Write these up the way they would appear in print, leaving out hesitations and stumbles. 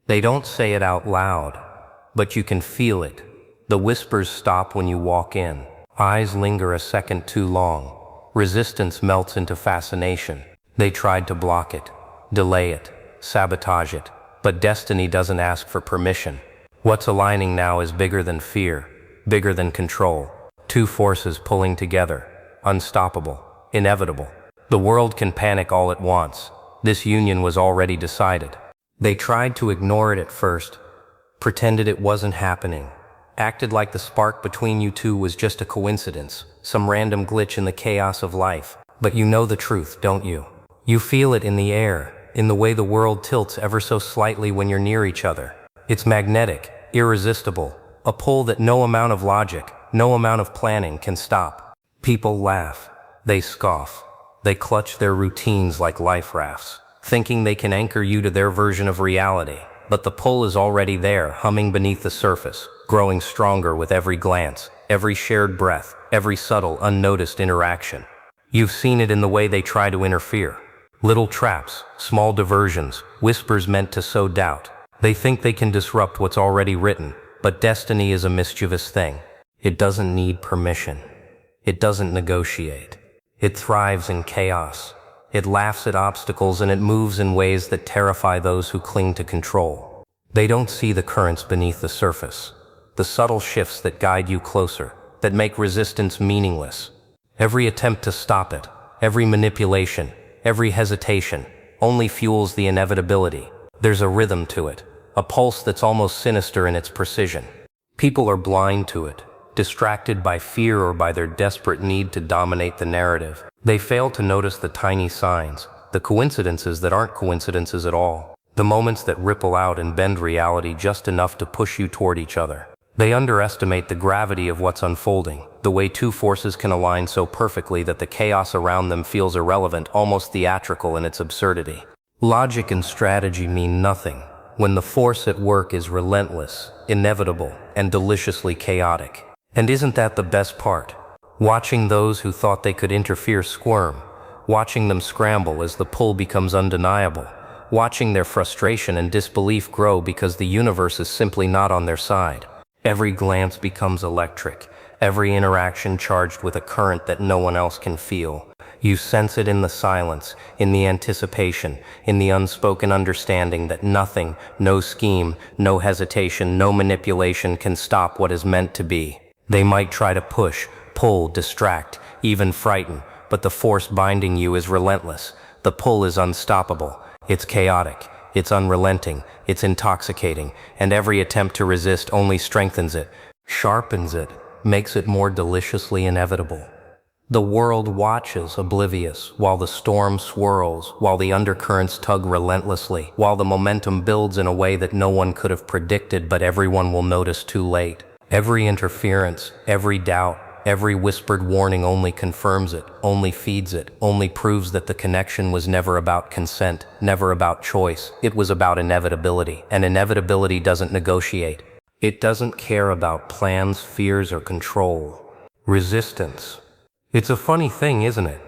They don't say it out loud, but you can feel it. The whispers stop when you walk in. Eyes linger a second too long. Resistance melts into fascination. They tried to block it, delay it, sabotage it, but destiny doesn't ask for permission. What's aligning now is bigger than fear, bigger than control. Two forces pulling together, unstoppable, inevitable. The world can panic all it wants. This union was already decided. They tried to ignore it at first, pretended it wasn't happening, acted like the spark between you two was just a coincidence, some random glitch in the chaos of life. But you know the truth, don't you? You feel it in the air, in the way the world tilts ever so slightly when you're near each other. It's magnetic, irresistible, a pull that no amount of logic, no amount of planning can stop. People laugh, they scoff, they clutch their routines like life rafts, thinking they can anchor you to their version of reality. But the pull is already there, humming beneath the surface, growing stronger with every glance, every shared breath, every subtle, unnoticed interaction. You've seen it in the way they try to interfere. Little traps, small diversions, whispers meant to sow doubt. They think they can disrupt what's already written, but destiny is a mischievous thing. It doesn't need permission. It doesn't negotiate. It thrives in chaos. It laughs at obstacles and it moves in ways that terrify those who cling to control. They don't see the currents beneath the surface, the subtle shifts that guide you closer, that make resistance meaningless. Every attempt to stop it, every manipulation, every hesitation, only fuels the inevitability. There's a rhythm to it, a pulse that's almost sinister in its precision. People are blind to it, distracted by fear or by their desperate need to dominate the narrative. They fail to notice the tiny signs, the coincidences that aren't coincidences at all, the moments that ripple out and bend reality just enough to push you toward each other. They underestimate the gravity of what's unfolding, the way two forces can align so perfectly that the chaos around them feels irrelevant, almost theatrical in its absurdity. Logic and strategy mean nothing when the force at work is relentless, inevitable, and deliciously chaotic. And isn't that the best part? Watching those who thought they could interfere squirm, watching them scramble as the pull becomes undeniable, watching their frustration and disbelief grow because the universe is simply not on their side. Every glance becomes electric, every interaction charged with a current that no one else can feel. You sense it in the silence, in the anticipation, in the unspoken understanding that nothing, no scheme, no hesitation, no manipulation can stop what is meant to be. They might try to push, pull, distract, even frighten, but the force binding you is relentless. The pull is unstoppable. It's chaotic. It's unrelenting. It's intoxicating. And every attempt to resist only strengthens it, sharpens it, makes it more deliciously inevitable. The world watches, oblivious, while the storm swirls, while the undercurrents tug relentlessly, while the momentum builds in a way that no one could have predicted, but everyone will notice too late. Every interference, every doubt, every whispered warning only confirms it, only feeds it, only proves that the connection was never about consent, never about choice. It was about inevitability, and inevitability doesn't negotiate. It doesn't care about plans, fears, or control. Resistance. It's a funny thing, isn't it?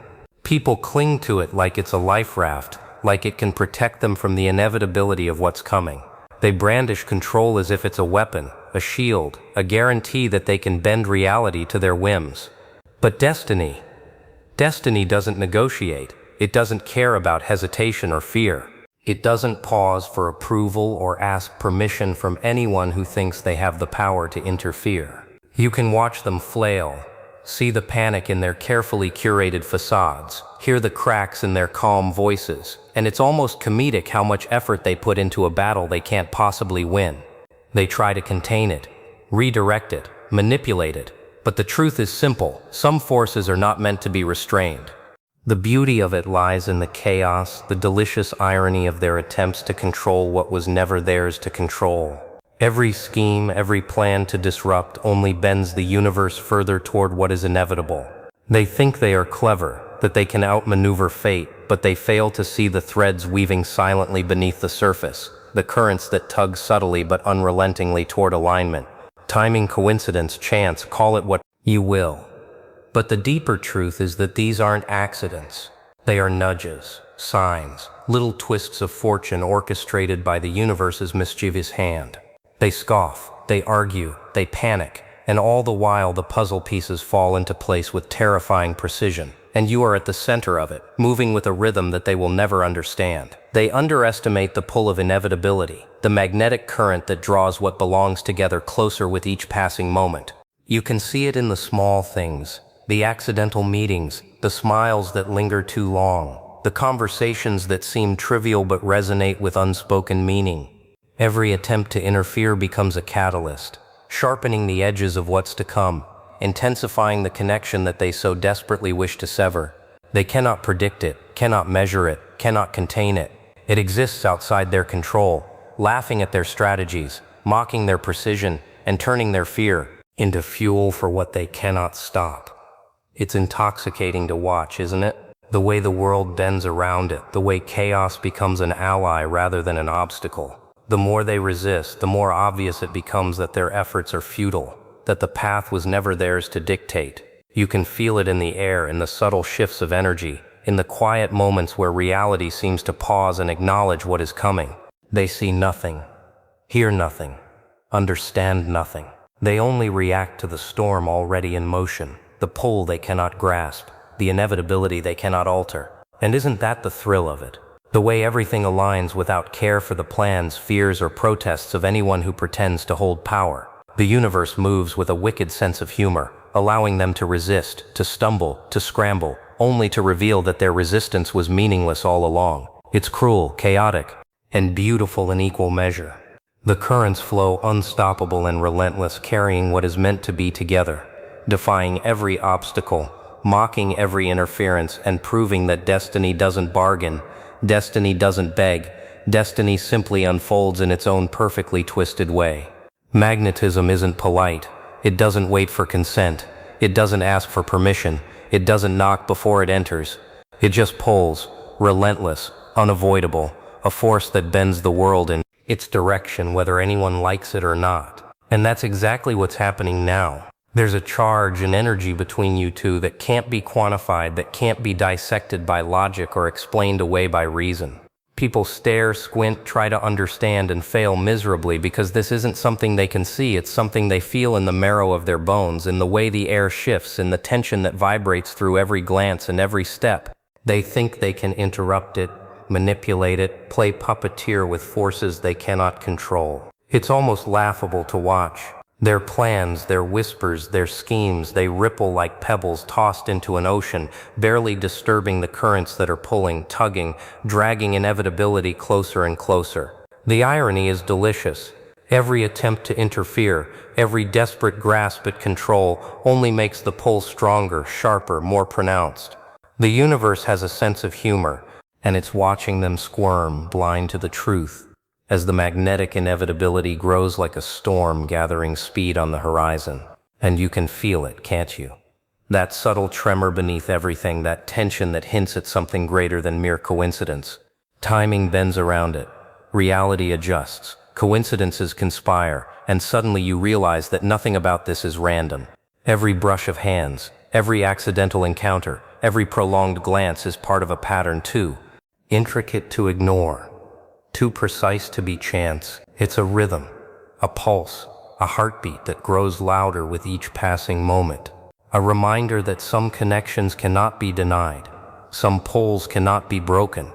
People cling to it like it's a life raft, like it can protect them from the inevitability of what's coming. They brandish control as if it's a weapon, a shield, a guarantee that they can bend reality to their whims. But destiny doesn't negotiate. It doesn't care about hesitation or fear. It doesn't pause for approval or ask permission from anyone who thinks they have the power to interfere. You can watch them flail, see the panic in their carefully curated facades, hear the cracks in their calm voices, and it's almost comedic how much effort they put into a battle they can't possibly win. They try to contain it, redirect it, manipulate it, but the truth is simple. Some forces are not meant to be restrained. The beauty of it lies in the chaos, the delicious irony of their attempts to control what was never theirs to control. Every scheme, every plan to disrupt only bends the universe further toward what is inevitable. They think they are clever, that they can outmaneuver fate, but they fail to see the threads weaving silently beneath the surface, the currents that tug subtly but unrelentingly toward alignment. Timing, coincidence, chance, call it what you will. But the deeper truth is that these aren't accidents. They are nudges, signs, little twists of fortune orchestrated by the universe's mischievous hand. They scoff, they argue, they panic, and all the while the puzzle pieces fall into place with terrifying precision. And you are at the center of it, moving with a rhythm that they will never understand. They underestimate the pull of inevitability, the magnetic current that draws what belongs together closer with each passing moment. You can see it in the small things, the accidental meetings, the smiles that linger too long, the conversations that seem trivial but resonate with unspoken meaning. Every attempt to interfere becomes a catalyst, sharpening the edges of what's to come, intensifying the connection that they so desperately wish to sever. They cannot predict it, cannot measure it, cannot contain it. It exists outside their control, laughing at their strategies, mocking their precision, and turning their fear into fuel for what they cannot stop. It's intoxicating to watch, isn't it? The way the world bends around it, the way chaos becomes an ally rather than an obstacle. The more they resist, the more obvious it becomes that their efforts are futile, that the path was never theirs to dictate. You can feel it in the air, in the subtle shifts of energy, in the quiet moments where reality seems to pause and acknowledge what is coming. They see nothing, hear nothing, understand nothing. They only react to the storm already in motion, the pull they cannot grasp, the inevitability they cannot alter. And isn't that the thrill of it? The way everything aligns without care for the plans, fears, or protests of anyone who pretends to hold power. The universe moves with a wicked sense of humor, allowing them to resist, to stumble, to scramble, only to reveal that their resistance was meaningless all along. It's cruel, chaotic, and beautiful in equal measure. The currents flow unstoppable and relentless, carrying what is meant to be together, defying every obstacle, mocking every interference, and proving that destiny doesn't bargain, destiny doesn't beg, destiny simply unfolds in its own perfectly twisted way. Magnetism isn't polite. It doesn't wait for consent. It doesn't ask for permission. It doesn't knock before it enters. It just pulls, relentless, unavoidable, a force that bends the world in its direction whether anyone likes it or not. And that's exactly what's happening now. There's a charge and energy between you two that can't be quantified, that can't be dissected by logic or explained away by reason. People stare, squint, try to understand, and fail miserably because this isn't something they can see, it's something they feel in the marrow of their bones, in the way the air shifts, in the tension that vibrates through every glance and every step. They think they can interrupt it, manipulate it, play puppeteer with forces they cannot control. It's almost laughable to watch. Their plans, their whispers, their schemes, they ripple like pebbles tossed into an ocean, barely disturbing the currents that are pulling, tugging, dragging inevitability closer and closer. The irony is delicious. Every attempt to interfere, every desperate grasp at control only makes the pull stronger, sharper, more pronounced. The universe has a sense of humor, and it's watching them squirm, blind to the truth, as the magnetic inevitability grows like a storm gathering speed on the horizon. And you can feel it, can't you? That subtle tremor beneath everything, that tension that hints at something greater than mere coincidence. Timing bends around it. Reality adjusts. Coincidences conspire, and suddenly you realize that nothing about this is random. Every brush of hands, every accidental encounter, every prolonged glance is part of a pattern too intricate to ignore, too precise to be chance. It's a rhythm, a pulse, a heartbeat that grows louder with each passing moment. A reminder that some connections cannot be denied, some pulls cannot be broken.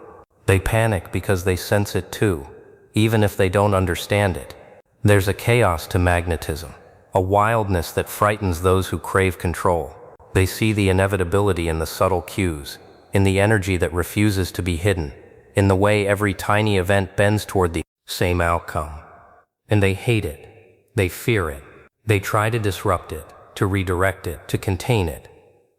They panic because they sense it too, even if they don't understand it. There's a chaos to magnetism, a wildness that frightens those who crave control. They see the inevitability in the subtle cues, in the energy that refuses to be hidden, in the way every tiny event bends toward the same outcome. And they hate it. They fear it. They try to disrupt it, to redirect it, to contain it.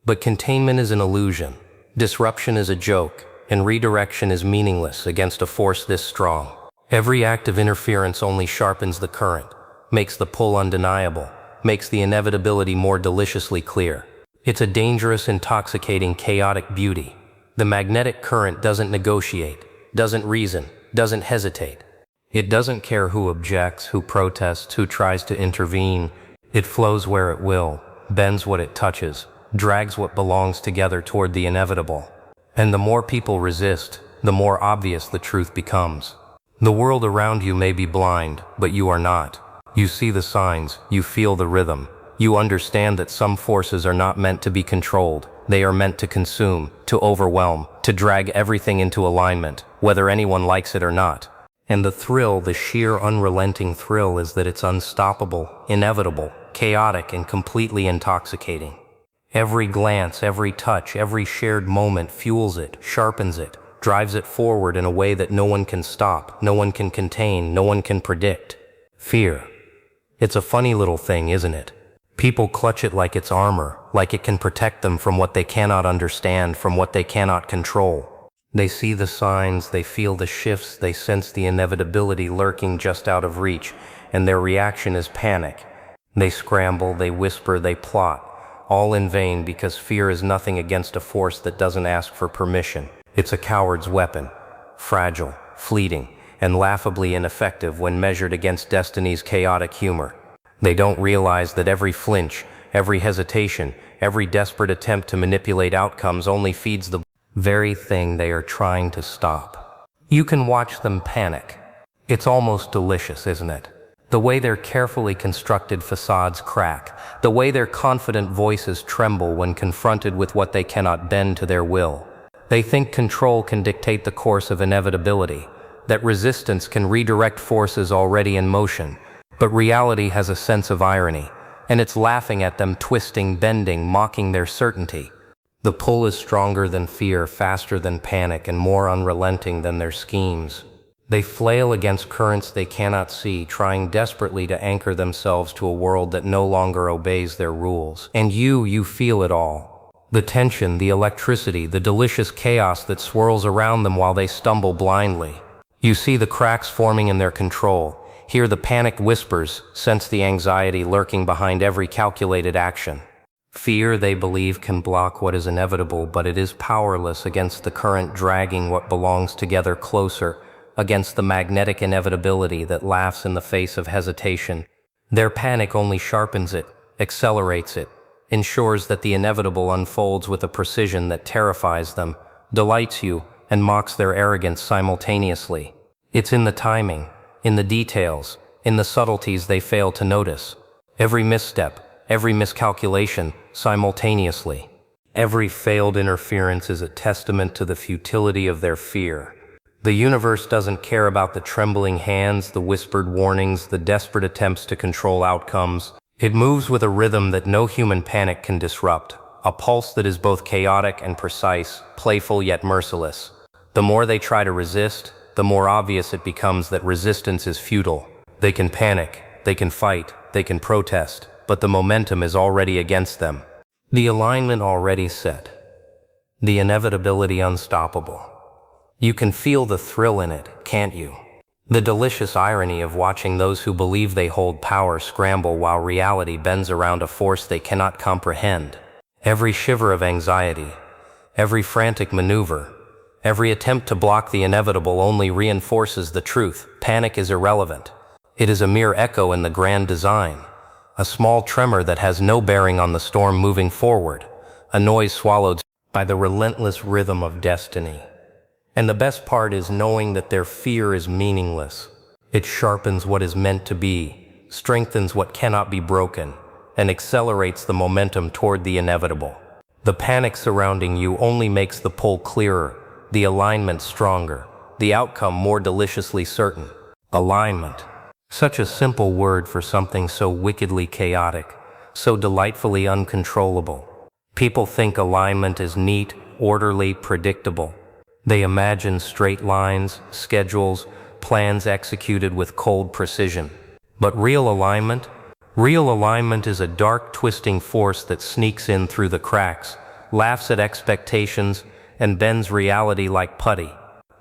But containment is an illusion. Disruption is a joke, and redirection is meaningless against a force this strong. Every act of interference only sharpens the current, makes the pull undeniable, makes the inevitability more deliciously clear. It's a dangerous, intoxicating, chaotic beauty. The magnetic current doesn't negotiate, doesn't reason, doesn't hesitate. It doesn't care who objects, who protests, who tries to intervene. It flows where it will, bends what it touches, drags what belongs together toward the inevitable. And the more people resist, the more obvious the truth becomes. The world around you may be blind, but you are not. You see the signs, you feel the rhythm. You understand that some forces are not meant to be controlled. They are meant to consume, to overwhelm, to drag everything into alignment, whether anyone likes it or not. And the thrill, the sheer unrelenting thrill, is that it's unstoppable, inevitable, chaotic, and completely intoxicating. Every glance, every touch, every shared moment fuels it, sharpens it, drives it forward in a way that no one can stop, no one can contain, no one can predict. Fear. It's a funny little thing, isn't it? People clutch it like it's armor, like it can protect them from what they cannot understand, from what they cannot control. They see the signs, they feel the shifts, they sense the inevitability lurking just out of reach, and their reaction is panic. They scramble, they whisper, they plot, all in vain, because fear is nothing against a force that doesn't ask for permission. It's a coward's weapon, fragile, fleeting, and laughably ineffective when measured against destiny's chaotic humor. They don't realize that every flinch, every hesitation, every desperate attempt to manipulate outcomes only feeds the very thing they are trying to stop. You can watch them panic. It's almost delicious, isn't it? The way their carefully constructed facades crack, the way their confident voices tremble when confronted with what they cannot bend to their will. They think control can dictate the course of inevitability, that resistance can redirect forces already in motion. But reality has a sense of irony, and it's laughing at them, twisting, bending, mocking their certainty. The pull is stronger than fear, faster than panic, and more unrelenting than their schemes. They flail against currents they cannot see, trying desperately to anchor themselves to a world that no longer obeys their rules. And you feel it all. The tension, the electricity, the delicious chaos that swirls around them while they stumble blindly. You see the cracks forming in their control. Hear the panicked whispers, sense the anxiety lurking behind every calculated action. Fear, they believe, can block what is inevitable, but it is powerless against the current dragging what belongs together closer, against the magnetic inevitability that laughs in the face of hesitation. Their panic only sharpens it, accelerates it, ensures that the inevitable unfolds with a precision that terrifies them, delights you, and mocks their arrogance simultaneously. It's in the timing, in the details, in the subtleties they fail to notice. Every misstep, every miscalculation, simultaneously. Every failed interference is a testament to the futility of their fear. The universe doesn't care about the trembling hands, the whispered warnings, the desperate attempts to control outcomes. It moves with a rhythm that no human panic can disrupt, a pulse that is both chaotic and precise, playful yet merciless. The more they try to resist, the more obvious it becomes that resistance is futile. They can panic, they can fight, they can protest, but the momentum is already against them. The alignment already set. The inevitability unstoppable. You can feel the thrill in it, can't you? The delicious irony of watching those who believe they hold power scramble while reality bends around a force they cannot comprehend. Every shiver of anxiety, every frantic maneuver, every attempt to block the inevitable only reinforces the truth. Panic is irrelevant. It is a mere echo in the grand design. A small tremor that has no bearing on the storm moving forward. A noise swallowed by the relentless rhythm of destiny. And the best part is knowing that their fear is meaningless. It sharpens what is meant to be, strengthens what cannot be broken, and accelerates the momentum toward the inevitable. The panic surrounding you only makes the pull clearer, the alignment stronger, the outcome more deliciously certain. Alignment. Such a simple word for something so wickedly chaotic, so delightfully uncontrollable. People think alignment is neat, orderly, predictable. They imagine straight lines, schedules, plans executed with cold precision. But real alignment is a dark, twisting force that sneaks in through the cracks, laughs at expectations, and bends reality like putty.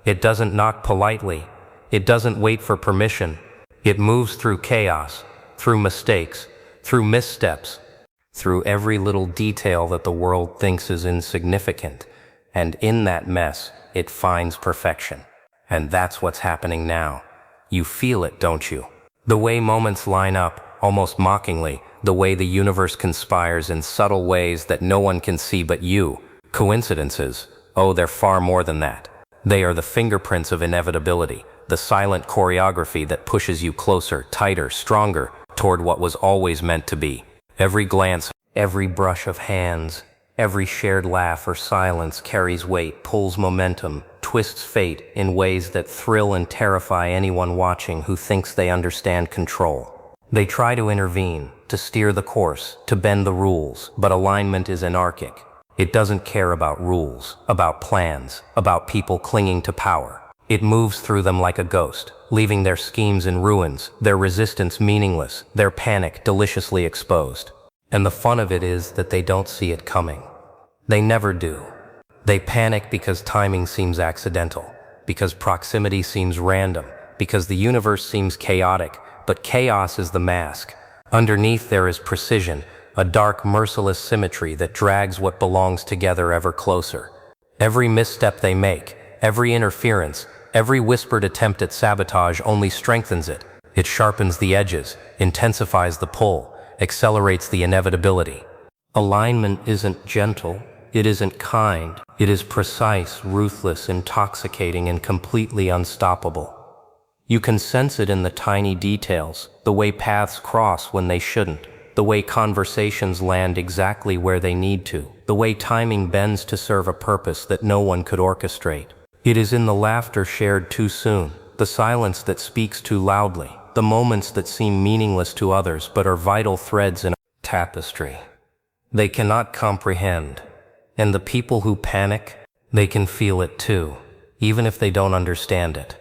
It doesn't knock politely. It doesn't wait for permission. It moves through chaos, through mistakes, through missteps, through every little detail that the world thinks is insignificant. And in that mess, it finds perfection. And that's what's happening now. You feel it, don't you? The way moments line up, almost mockingly, the way the universe conspires in subtle ways that no one can see but you. Coincidences? Oh, they're far more than that. They are the fingerprints of inevitability, the silent choreography that pushes you closer, tighter, stronger, toward what was always meant to be. Every glance, every brush of hands, every shared laugh or silence carries weight, pulls momentum, twists fate in ways that thrill and terrify anyone watching who thinks they understand control. They try to intervene, to steer the course, to bend the rules, but alignment is anarchic. It doesn't care about rules, about plans, about people clinging to power. It moves through them like a ghost, leaving their schemes in ruins, their resistance meaningless, their panic deliciously exposed. And the fun of it is that they don't see it coming. They never do. They panic because timing seems accidental, because proximity seems random, because the universe seems chaotic, but chaos is the mask. Underneath there is precision, a dark, merciless symmetry that drags what belongs together ever closer. Every misstep they make, every interference, every whispered attempt at sabotage only strengthens it. It sharpens the edges, intensifies the pull, accelerates the inevitability. Alignment isn't gentle, it isn't kind, it is precise, ruthless, intoxicating, and completely unstoppable. You can sense it in the tiny details, the way paths cross when they shouldn't, the way conversations land exactly where they need to, the way timing bends to serve a purpose that no one could orchestrate. It is in the laughter shared too soon, the silence that speaks too loudly, the moments that seem meaningless to others but are vital threads in a tapestry. They cannot comprehend. And the people who panic, they can feel it too, even if they don't understand it.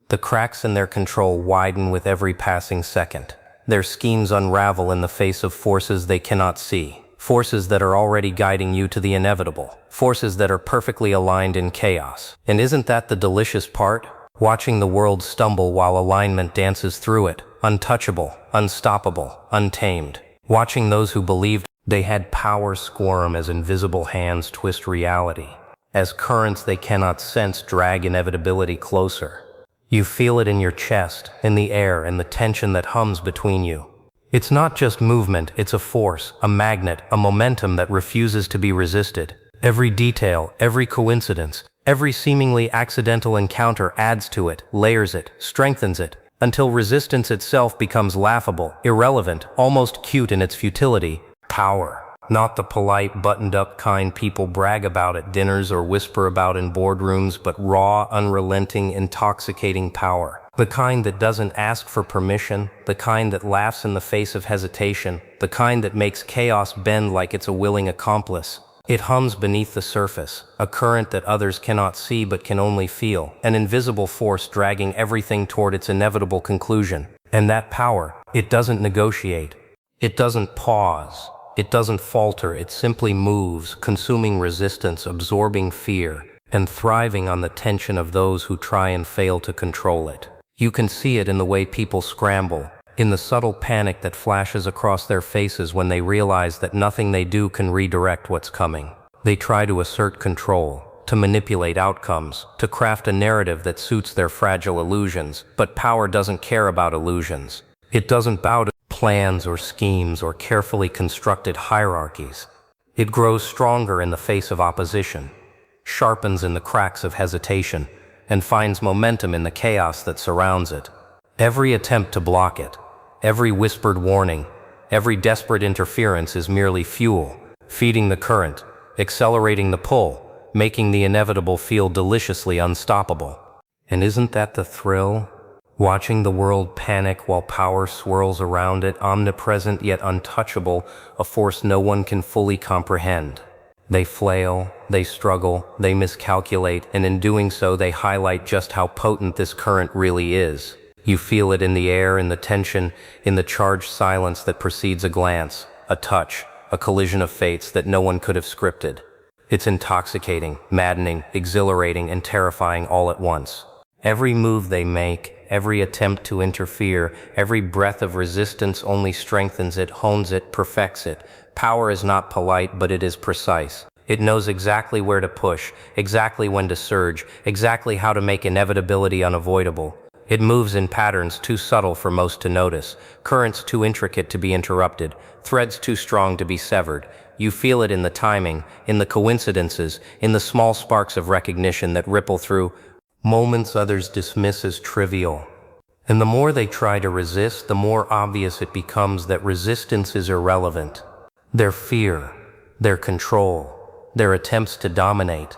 The cracks in their control widen with every passing second. Their schemes unravel in the face of forces they cannot see, forces that are already guiding you to the inevitable, forces that are perfectly aligned in chaos. And isn't that the delicious part? Watching the world stumble while alignment dances through it, untouchable, unstoppable, untamed. Watching those who believed they had power squirm as invisible hands twist reality, as currents they cannot sense drag inevitability closer. You feel it in your chest, in the air, and the tension that hums between you. It's not just movement, it's a force, a magnet, a momentum that refuses to be resisted. Every detail, every coincidence, every seemingly accidental encounter adds to it, layers it, strengthens it, until resistance itself becomes laughable, irrelevant, almost cute in its futility. Power. Not the polite, buttoned-up kind people brag about at dinners or whisper about in boardrooms, but raw, unrelenting, intoxicating power. The kind that doesn't ask for permission, the kind that laughs in the face of hesitation, the kind that makes chaos bend like it's a willing accomplice. It hums beneath the surface, a current that others cannot see but can only feel, an invisible force dragging everything toward its inevitable conclusion. And that power, it doesn't negotiate. It doesn't pause. It doesn't falter, it simply moves, consuming resistance, absorbing fear, and thriving on the tension of those who try and fail to control it. You can see it in the way people scramble, in the subtle panic that flashes across their faces when they realize that nothing they do can redirect what's coming. They try to assert control, to manipulate outcomes, to craft a narrative that suits their fragile illusions, but power doesn't care about illusions. It doesn't bow to plans or schemes or carefully constructed hierarchies. It grows stronger in the face of opposition, sharpens in the cracks of hesitation, and finds momentum in the chaos that surrounds it. Every attempt to block it, every whispered warning, every desperate interference is merely fuel, feeding the current, accelerating the pull, making the inevitable feel deliciously unstoppable. And isn't that the thrill? Watching the world panic while power swirls around it, omnipresent yet untouchable, a force no one can fully comprehend. They flail, they struggle, they miscalculate, and in doing so they highlight just how potent this current really is. You feel it in the air, in the tension, in the charged silence that precedes a glance, a touch, a collision of fates that no one could have scripted. It's intoxicating, maddening, exhilarating, and terrifying all at once. Every move they make, every attempt to interfere, every breath of resistance only strengthens it, hones it, perfects it. Power is not polite, but it is precise. It knows exactly where to push, exactly when to surge, exactly how to make inevitability unavoidable. It moves in patterns too subtle for most to notice, currents too intricate to be interrupted, threads too strong to be severed. You feel it in the timing, in the coincidences, in the small sparks of recognition that ripple through moments others dismiss as trivial. And the more they try to resist, the more obvious it becomes that resistance is irrelevant. Their fear, their control, their attempts to dominate,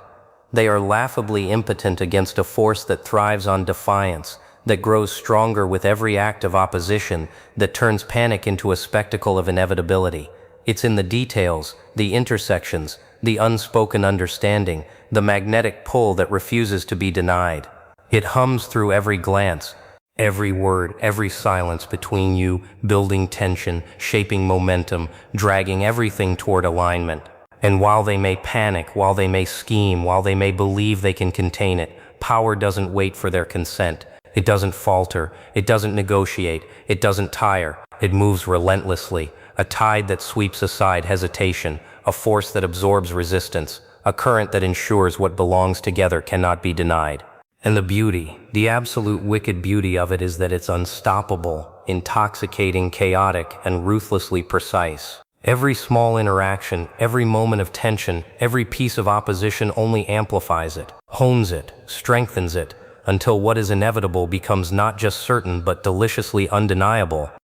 they are laughably impotent against a force that thrives on defiance, that grows stronger with every act of opposition, that turns panic into a spectacle of inevitability. It's in the details, the intersections, the unspoken understanding, the magnetic pull that refuses to be denied. It hums through every glance, every word, every silence between you, building tension, shaping momentum, dragging everything toward alignment. And while they may panic, while they may scheme, while they may believe they can contain it, power doesn't wait for their consent. It doesn't falter, it doesn't negotiate, it doesn't tire. It moves relentlessly, a tide that sweeps aside hesitation, a force that absorbs resistance, a current that ensures what belongs together cannot be denied. And the beauty, the absolute wicked beauty of it is that it's unstoppable, intoxicating, chaotic, and ruthlessly precise. Every small interaction, every moment of tension, every piece of opposition only amplifies it, hones it, strengthens it, until what is inevitable becomes not just certain but deliciously undeniable.